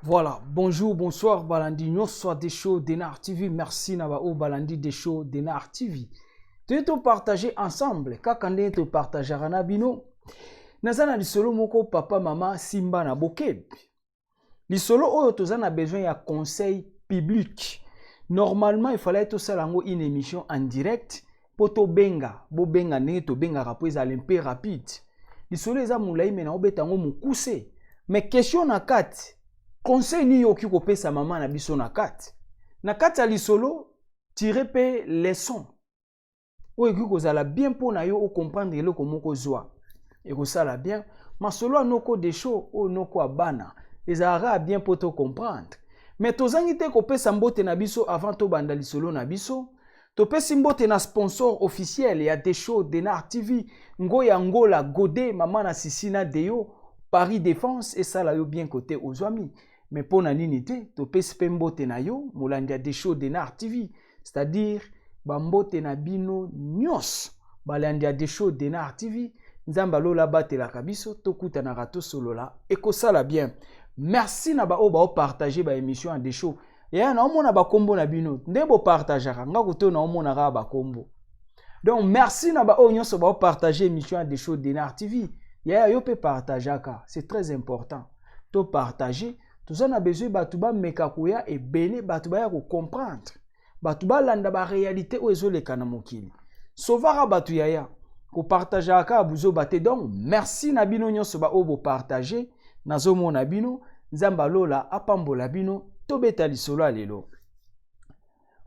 Voilà, bonjour, bonsoir, Balandi, nous sommes des shows d'Enar TV. Merci Nabao Balandi des shows d'Enar TV. Tu es partager ensemble, kakande te partager Ranabino. Nazana lisolo moko papa mama simba na bokeb. Lisolo oyo tozana besoin ya conseil public. Normalement, il fallait tout ça une émission en direct pour to benga, bo benga ne to benga rapouez à l'impe rapide. Lisolo eza moulai mena obetango mukuse. Mais question na kat. Conseil ni yoki kope sa maman na biso na kat. Na kat ya lisolo tirer pe leçon. O eki kozala bien pour na yo o comprendre eloko moko zwa. Et ça la bien. Ma solo anoko de show o noko abana. Ezara bien pour te comprendre. Mais tozangi te kope sa mbote na biso avant to banda lisolo na biso. To pe simbote na sponsor officiel ya des shows d'Enar TV. Ngoya Ngola Godé maman na Sisina Deyo. Paris Défense et ça la yo bien côté aux amis. Mais pour na ninité, to pe spembote na yo, molandia des shows d'Enar TV. C'est-à-dire, bambote na bino nyos. Balandia des shows d'Enar TV. Nzamba lola bate la kabiso, to kuta na rato solo la. Eko ça la bien. Merci na ba o partager ba émission en des shows. Ya na omona ba kombo na bino. Ndebo partager nga kuto na omona ga ba kombo. Donc merci na ba o nyonso ba partager émission en des shows d'Enar TV. Ya yo pe partager ka, c'est très important. To partager, tout on a besoin batuba mekakuya et bene batuba ya ko comprendre. Batuba landa ba réalité o ezole kana mokili. Sauvara batu ya ko partager ka buzo bate donc merci na bino nyonso ba o bo partager nazo mona bino nzamba lola apambola bino to beta lisolo alelo.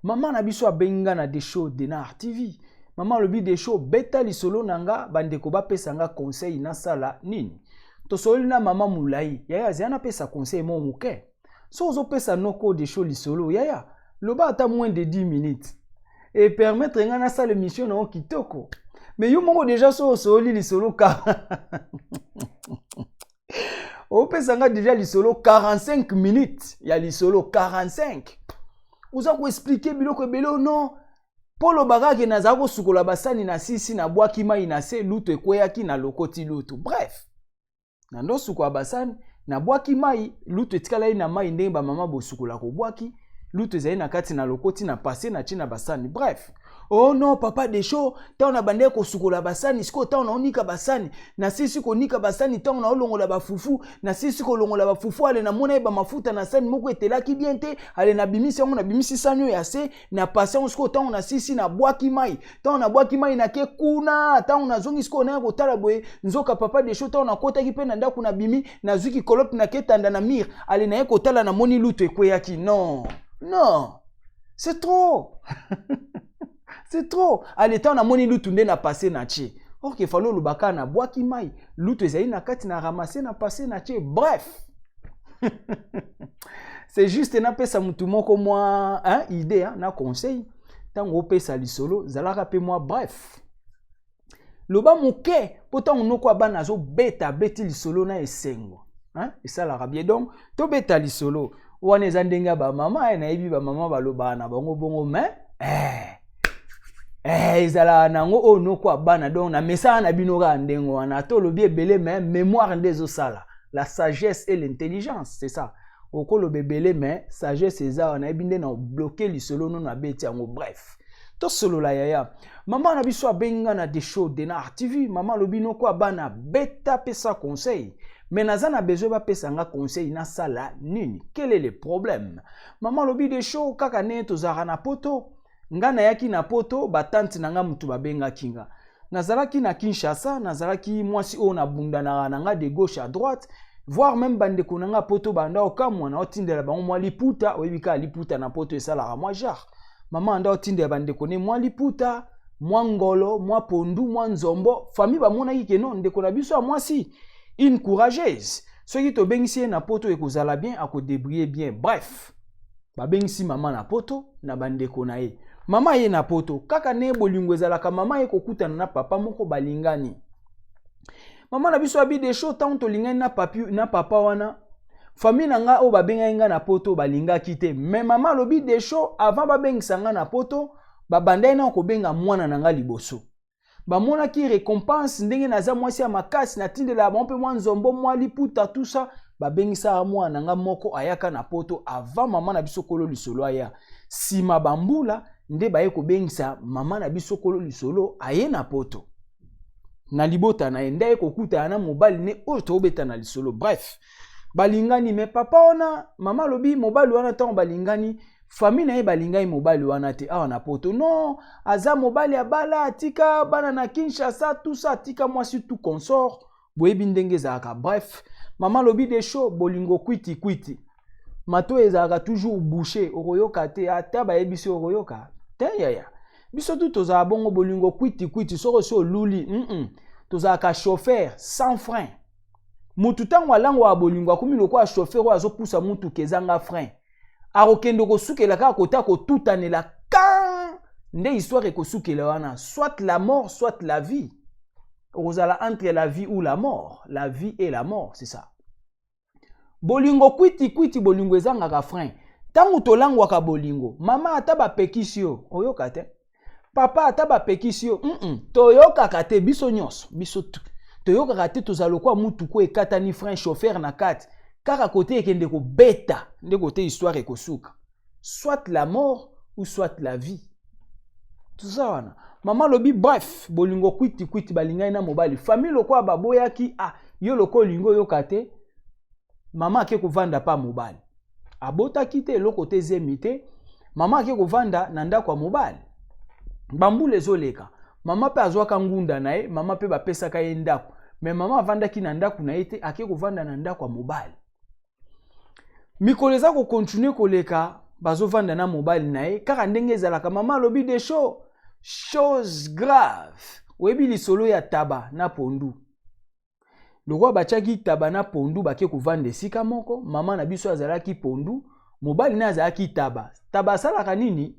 Maman na biso abenga na des shows d'Enar TV. Maman lobi des shows beta lisolo nanga bandeko ba pesa nga conseil na sala nini. To soli na maman mulai yaya ziana pesa conseil mo muke. So zo pesa noko des shows lisolo yaya loba ata moins de 10 minutes et permettre nga na sala émission na kitoko. Mais yo mongo déjà so soli lisolo ka. O pesa nga déjà lisolo 45 minutes ya lisolo 45. Uza ko expliquer biloko belo non. Polo bagage na zako sukola basani na sisi na bwaki mai na se luto ekweyaki na lokoti luto. Bref. Na ndo sukola basani na bwaki mai luto etikala na mai ndenge ba mama bo sukola ko bwaki luto ezali na kati na lokoti na passé na china basani. Bref. Oh non papa de show ta ona bande ko sukola basani siko ta ona onika basani na sisi ko nika basani ta ona olongola ba fufu na sisi ko longola ba fufu ale na mona ba mafuta na sani moko etelaki bien te ale na bimisi yango na bimisi sanyo ya se na passion siko ta ona sisi na bwaki mai ta ona bwaki mai na ke kuna ta ona zongi siko na ko tala boye nzoka papa de show ta ona kotaki pe na ndako na bimi na zuki kolop na ketanda na mir ale na ko tala na moni luto ekweyaki. Non non c'est trop. C'est trop. Allez, tant na moni lutu nde na passé na chi. Or qu'il fallait le baka na bwaki mai. Lutu ezali na kati na ramasser na passé na chi. Bref. C'est juste na pesa mutu moko moi hein idée hein, na conseil. Tango pesa lisolo zalaka pe moi bref. Loba muke pourtant on ko bana zo beta beti lisolo na esengo. Hein? Et ça la rabie donc to beta lisolo. Wana ezandenga ba mama na ebi ba mama ba loba na bango bongo mais ezala nango o noko abana donc na message na binoka ndengo wana to lobi ebele mais mémoire ndezo sala la sagesse et l'intelligence c'est ça okolo bebele mais sagesse eza na ebinde na bloquer lisolo no na beti yango. Bref to solo la yaya maman na biso abenga na des shows d'Enar TV maman lobi noko abana beta pesa conseil mais naza na besoin ba pesa nga conseil na sala nini. Quel est le problème? Maman lobi des shows kaka ne to zara na poto nga na yaki na poto batante na nga mutu babenga kinga nazalaki na Kinshasa nazalaki mwasi o na bunda na nga de gauche à droite voire même bande ko na nga poto banda okamwa na otindela bango mwa liputa oyebika liputa na poto esala mwa jar maman anda otindela bande ko ne mwa liputa mwa ngolo mwa pondu mwa nzombo famille ba mona ki ke non ndeko na biso mwasi une courageuse Ceux qui te bengisi na poto et kozala bien, à débrouiller bien. Bref, ba bengisi maman na poto, na bande konae. Maman ye na poto, kaka ne bolingo ezalaka maman ye kokuta na papa moko balingani. Maman na biso abi des choses tant to lingani na papa wana. Famille nanga o ba benga nga na poto balinga kite. Mais maman lobi des choses avant ba bengisa nga na poto, ba bandai na ko benga mwana nanga liboso. Ba mona ki récompense ndenge naza mwasi ya makasi na tindela ba mpe mwa nzombo mwa liputa tout ça ba bengisa mwana nanga moko ayaka na poto avant maman na biso kolo lisolo aya. Sima bambula nde baye ko bengisa maman na biso kolo lisolo aye na poto. Na libota na ende ko kuta na mobali ne o to beta na lisolo. Bref, balingani me papa ona maman lobi mobali wana tant balingani famille na ye balingani mobali wana te awa na poto. Non, aza mobali abala atika bana na Kinshasa tout ça atika mwasi tout consort boyebi ndenge ezalaka. Bref, maman lobi des show bolingo kwiti mato ezalaka toujours bouché oroyoka te ata bayebisi oroyoka te yaya biso tu tozala bongo bolingo kwiti soko so luli tozalaka chauffeur sans frein. Mutu tango alango wa bolingo akumi lokwa chauffeur oyo azopusa mutu kezanga frein akokende kosukela kaka kota kotutanela kan nde histoire ekosukela wana soit la mort soit la vie. Ozala entre la vie ou la mort, la vie et la mort, c'est ça. Bolingo kwiti bolingo ezangaka frein. Tango tolangwaka bolingo, mama ataba pekisio, oyoka te. Papa ataba pekisio, toyoka kate biso nyonso, biso tu. Toyoka kate tozalo kwa mutu ko ekata ni frein chauffeur na kati. Kaka kote ekende ko beta, nde kote histoire ekosuka. Soit la mort ou soit la vie. Tout ça wana. Maman lobi bref, bolingo kwiti balingai na mobali. Famille lokwa baboyaki yo loko lingo yo kate. Maman ake kovanda pa mobali. Abota kite loko te zemite. Maman ake kovanda na ndako ya mobali. Bambule zoleka. Maman pe azwaka ngunda na ye, maman pe bapesaka ye ndako. Mais maman avandaki na ndako na ye te ake kovanda na ndako ya mobali. Mikolo eza ko continue koleka bazovanda na mobali na ye kaka ndenge ezalaka. Maman lobi des choses graves. Webi lisolo ya taba na pondu. Lokwa bachaki taba na pondu bake kovanda esika moko, mama na biso azalaki pondu, mobali na azalaki taba. Taba asalaka nini?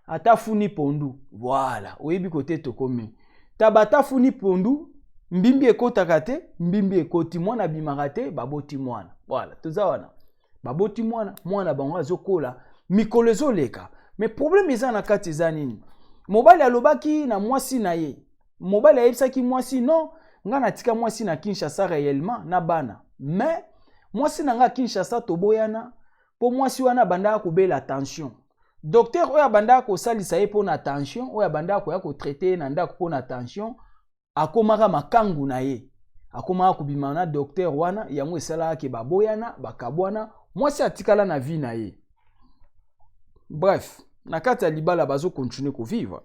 Atafuni pondu. Voilà, webi kote tokomi. Taba atafuni pondu, mbimbi ekotaka te, mbimbi ekoti mwana bimaka te, baboti mwana. Voilà, toza wana. Baboti mwana bango azokola, mikolo ezoleka. Mais problème eza na kati eza nini? Mobali alobaki na mwasi na ye. Mobali ayebisaki mwasi non, nga natika mwasi na Kinshasa réellement na bana. Mais mwasi na nga Kinshasa toboyana, po mwasi wana banda kobela tension. Docteur oya banda ko salisa ye po na tension, oya banda ko ya ko traiter na ndako po na tension, akomaka makangu na ye. Akomaka kubima na docteur wana, yango esala ke baboyana, bakabwana, mwasi atikala na vie na ye. Bref, na kati ya libala bazo continue ko vivre.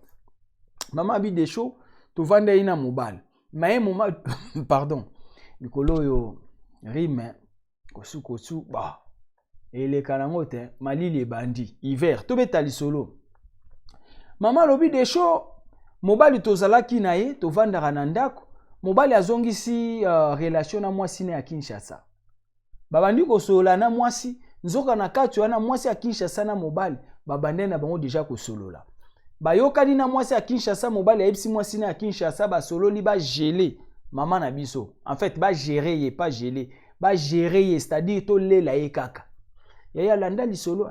Maman abi des shows, to vanda ina mobile. Maye moma pardon. Mikolo yo rime kosu ba. Ele kanango te malili bandi hiver to beta lisolo. Maman lobi des shows, mobile tozalaki na ye, to vanda na ndako. Mobile azongisi relation na mwasi na Kinshasa. Babandi kosola na mwasi, nzoka na kati wana mwasi ya Kinshasa na mobile. Babande na bango deja kosolola. Bayokani na mwasi ya Kinshasa mobile ayebisi mwasi na Kinshasa basololi ba gelé maman na biso. En fait ba gérer ye pas gelé, ba gérer ye c'est-à-dire to lela ye kaka. Yaya landa lisolo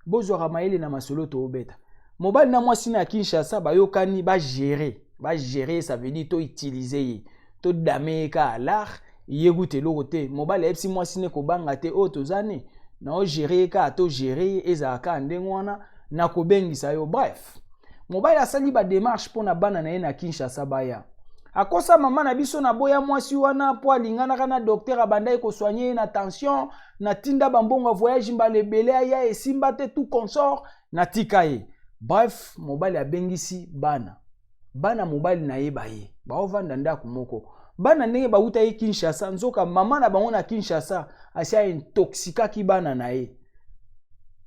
bozwa maele na masolo to obeta. Mobile na mwasi na Kinshasa bayokani ba gérer ça veut dire to utiliser ye, to dame ka à l'art yegute lokote. Mobile ayebisi mwasi ne ko banga te o tozane. Na o gérer ka to gérer ezaka ndengwana na kobengisa yo. Bref, mobile asali ba démarche pona bana na ye na Kinshasa baya. Akosa mama na biso na boya mwasi wana po alingana kana docteur abanda ko soigner na tension na tinda bambongo voyage mbalebele ya esimba te tout consort na tikaye. Bref, mobile abengisi bana mobile na ye baye ba ovanda ndako moko. Bana ndenge bauta ye Kinshasa, nzoka mama na bango na Kinshasa asia intoxika ki bana na ye.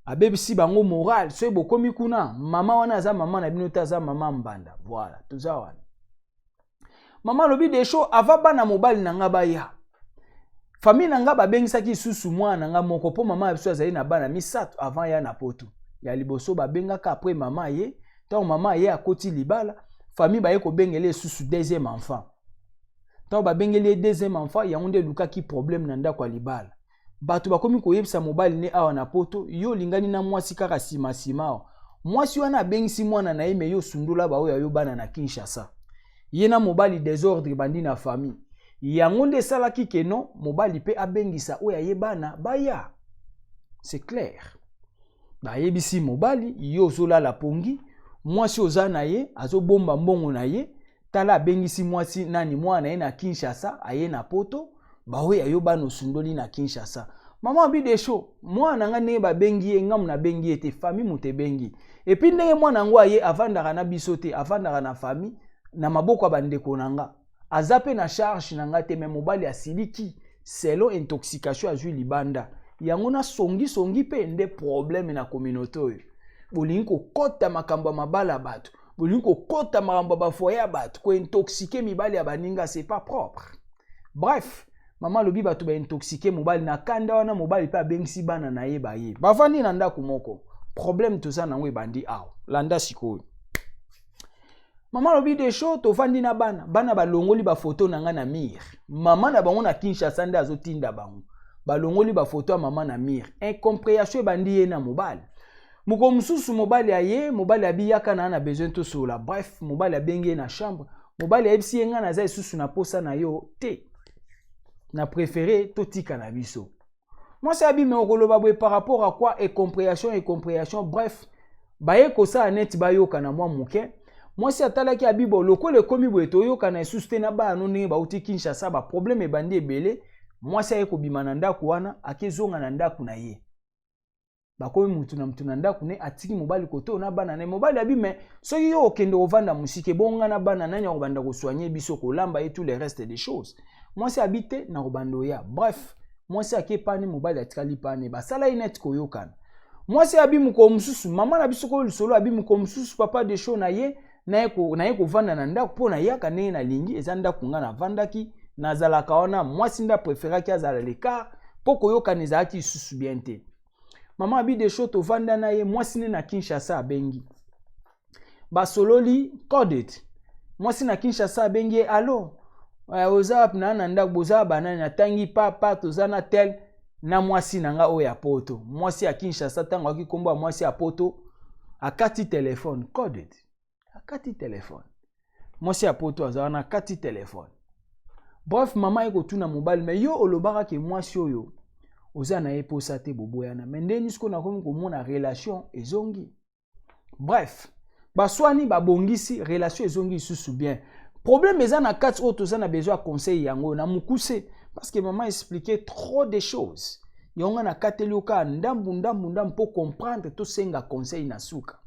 Abebisi bango moral, so bokomi kuna, mama wana aza mama na bino ta aza mama mbanda. Voilà, toza wana. Mama lobi des shows ava bana mobile na nga baya. famille nanga babengisaki susu mwana nga moko po mama biso azali na bana misato avant ya na poto ya liboso babengaka après mama ye tant mama ye akoti libala famille baye ko bengele susu deuxième enfant tant babengele deuxième enfant ya onde lukaki problème na ndako libala bato bakomi koyebisa mobali ne awa na poto yo lingani na mwasi kaka sima mwasi wana abengisi mwana na ye me yo sundula ba oyo yo bana na Kinshasa ye na mobali désordre bandi na famille yango nde salaki keno mobali pe abengisa oyo ayebana baya c'est clair bayebisi mobali yo zolala pongi mwasi oza na ye azobomba mbongo na ye tala abengisi mwasi nani mwana ye na Kinshasa aye na poto baoyo ayobana osundoli na Kinshasa mama bi de show mwana nga ne babengi ye ngamu na bengi ete famille mote bengi et puis ndenge mwana ngo aye avandaka na biso te avandaka na famille na maboko bandeko nanga azape na charge nanga te me mobali asiliki selon intoxication azui libanda yango na songi pe nde problème na communauté oyo bolingi kokota makambo mabala bato bolingi kokota makambo bafoya bato ko intoxiquer mibali ya baninga c'est pas propre bref mama lobi bato ba intoxiquer mobali na kanda wana mobali pe abengisi bana na ye baye bavandi na ndako moko problème tout ça nango ebandi aw landa sikoyo mama lobi de show to fandi na bana balongoli ba photo nanga na mir mama na bango na Kinshasa nde azotinda bango balongoli ba photo ya mama na mir incompréhension ebandi ye na mobali moko mususu mobali aye mobali abiyaka na besoin to sola bref mobali abengi na chambre mobali ayebisi ye nga na za susu na posa na yo te na préféré to tika na biso moi c'est abi me okoloba boye par rapport à quoi incompréhension bref baye kosa net bayoka na mwa muke moi si atalaki abibo lokole komi boye toyoka na susu te na ba no ndenge bauti Kinshasa ba problème ebandi ebele moi si aye kobima na ndako wana akezonga na ndako na ye bakomi mutu na ndako ne atiki mobali koto na bana ne mobali abi me soki yo okende ovanda musike bonga na bana nanya kobanda ko soigner biso kolamba et tout le reste des choses moi si habite na kobando ya bref moi si akepani mobali atikali pani basala inet koyokana moi si abi muko mususu mama na biso ko solo abi muko mususu papa de show na ye kovanda na ndako po na yaka ne na lingi eza ndako nga na vandaki na zalaka wana moi si nda préféraki azala l'écart po koyokana ezalaki susu bien te mama abi de show to vanda na ye moi si ne na Kinshasa abengi basololi coded moi si na Kinshasa abengi allo oza na ndako boza banana tangi papa tozana tel na mwasi nanga oyo ya poto mwasi ya Kinshasa tango akikomba mwasi ya poto akati telefone coded akati telefone mwasi ya poto azana akati telefone bref mama eko tuna mobile me yo olobaka ke mwasi oyo oza na ye posa te boboyana me ndeni siko na komi komona relation ezongi bref baswani babongisi relation ezongi susu bien problème eza na kati oyo toza na besoin ya conseil yango na mukuse parce que maman expliquait trop de choses yonga na kateli oka ndambu po comprendre to senga conseil na suka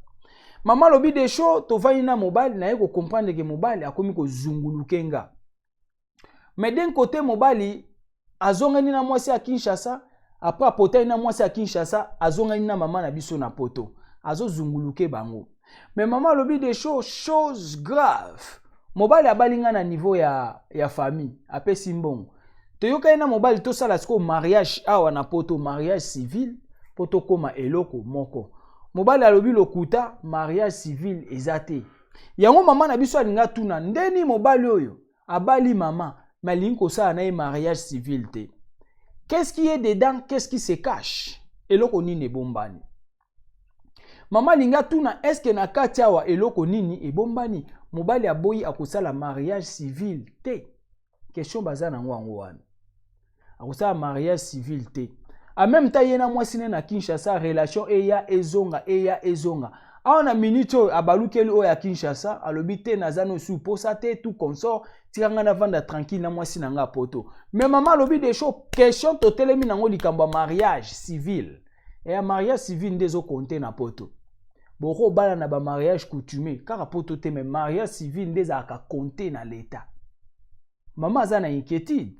mama lobi de show to vani na mobile na ye ko comprendre que mobile akomi ko zungulukenga mais d'un côté mobile azongani na mwasi ya Kinshasa après apotani na mwasi ya Kinshasa azongani na mama na biso na poto azozunguluke bango mais mama lobi de show chose grave mobile abalinga na niveau ya famille apesi mbongo toyoka na mobile to sala siko mariage awa na poto mariage civil poto koma eloko moko mobile alobi lokuta mariage civil ezate yango mama na biso alinga tuna ndeni mobile oyo abali mama malingi kosala na ye mariage civil te qu'est-ce qui est dedans qu'est-ce qui se cache eloko nini ebombani mama linga tuna est-ce que na kati awa eloko nini ebombani mobali aboyi akosala mariage civil te question baza nango yango wana akosala mariage civil te en même temps yena mwasi ne na Kinshasa relation eya ezonga awa na minute oyo abalukeli oyo ya Kinshasa alobi te naza no su posa te tout consort tiranga na vanda tranquille na mwasi na nga poto mais mama alobi de show question totelemi nango likambo mariage civil et mariage civil ndezo compter na poto boko bala na ba mariage coutumier kaka poto te mais mariage civil ndeza aka compter na l'état mama aza na inquiétude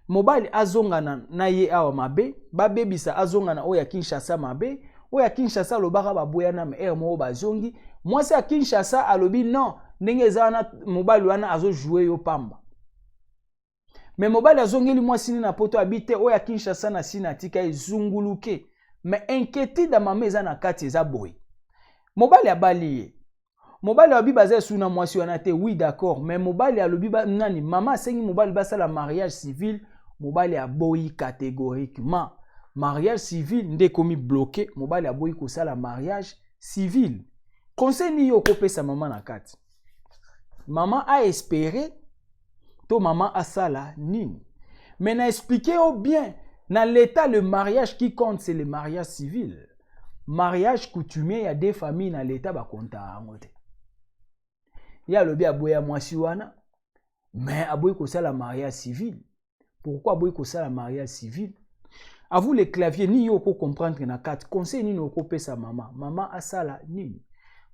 mobile azongana na ye awa mabe babebisa azongana oya Kinshasa mabe oya Kinshasa lobaka baboyana me mo bazongi mwasi ya Kinshasa alobi non ndenge ezana mobile wana azo jouer yo pamba mais mobali azongeli mwasi na poto habite oya Kinshasa na sina tika ezunguluke mais inquiétude mama eza na kati eza boy mobali abali ye mobali abi baza suna mwasi wana te oui d'accord mais mobali alobi nani mama asengi mobali basala mariage civil mobali aboyi catégoriquement mariage civil nde komi bloqué mobali aboyi kosala mariage civil conseil ni yo kopesa mama na kati mama a espéré to mama asala nini mais na expliquer au bien dans l'état le mariage qui compte c'est le mariage civil mariage coutumier il y a des familles dans l'état ba compta ngote ya lobi aboya mwasi wana mais aboyi kosala mariage civil pourquoi aboyi kosala mariage civil à vous les claviers ni yo ko comprendre na kati conseil ni ko pesa mama asala nini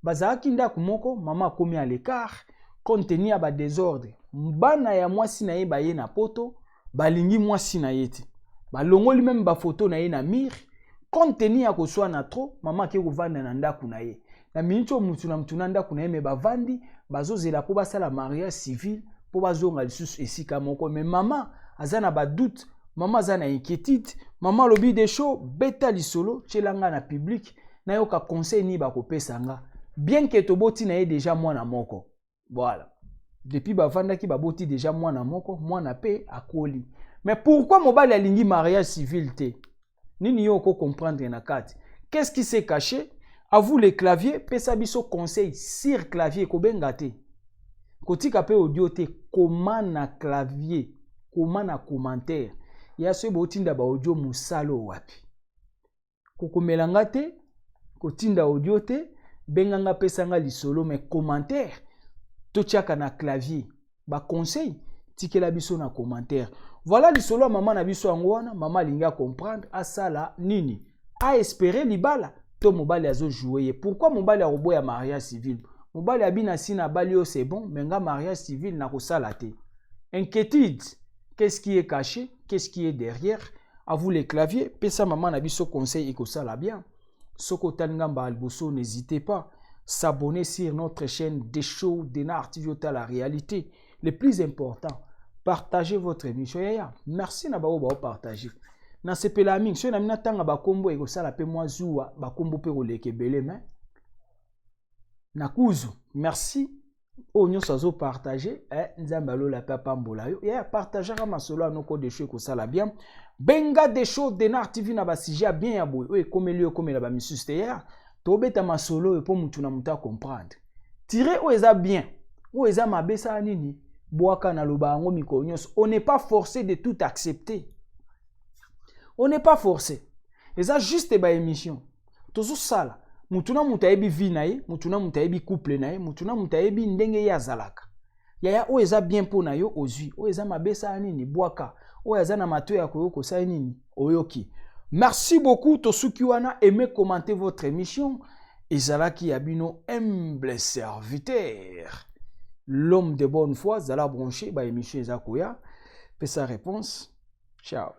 bazaki ndako moko mama komi à l'écart compte tenu ya ba désordre mbana ya mwasi na ye ba ye na poto balingi mwasi na ye te balongoli même ba photo na ye na mire compte tenu ya koswa na trop mama ke kovanda na ndako na ye na mincho mutu na mutu na ndako na ye me bavandi bazozela po basala mariage civil po bazonga lisusu esika moko mais mama azana ba doute mama azana inquiétude mama lobi des show beta lisolo chelanga na public na yoka conseil ni ba kopesa nga bien que toboti na ye déjà mwana moko voilà depuis bavandaki baboti déjà mwana moko mwana pe akoli mais pourquoi mobali alingi mariage civil te nini yo ko comprendre na kati qu'est-ce qui s'est caché à vous les claviers pesa biso conseil sur clavier ko benga te kotika pe audio te comment na clavier comment na commentaire ya so botinda ba audio musalo wapi kokomelanga te kotinda audio te benganga pesanga lisolo mais commentaire totiaka na clavier ba conseil tikela biso na commentaire voilà lisolo ya mama na biso yango wana mama linga comprendre asala nini a espérer libala to mobali azo jouer pourquoi mobali a robo ya mariage civil mobali abina sina balio c'est bon mais nga mariage civil na kosala te inquiétude qu'est-ce qui est caché qu'est-ce qui est derrière à vous les claviers pesa mama na biso conseil ekosala bien soko tangamba alboso n'hésitez pas s'abonner sur notre chaîne des shows d'Enar TV la réalité le plus important partagez votre émission merci na bao partager na sepela mingi so na mina tanga ba kombo ekosala pe mwa zuwa ba kombo pe koleke belé mais na kuzu merci o nyonso azo partager nzamba lo la papa mbola yo ya partager ma solo anoko de show ekosala bien benga des shows d'Enar TV na ba sujet bien ya boy o ekomeli yo komela ba misusu te ya tobeta masolo e po mutu na muta comprendre tirer o eza bien o eza mabesa nini boaka na loba ngo mikonyos on n'est pas forcé de tout accepter on n'est pas forcé eza juste ba émission tozo sala mutu na muta yebi vie na ye mutu na muta yebi couple na ye mutu na muta yebi ndenge ya zalaka ya o eza bien po na yo ozwi o eza mabesa nini boaka o eza na mato ya koyoko sa nini oyoki. Merci beaucoup, Tosukiwana. Aimez commenter votre émission. Ezalaki Yabino, humble serviteur. L'homme de bonne foi, Zala Bronché, bah émission Ezakoya. Fait sa réponse. Ciao.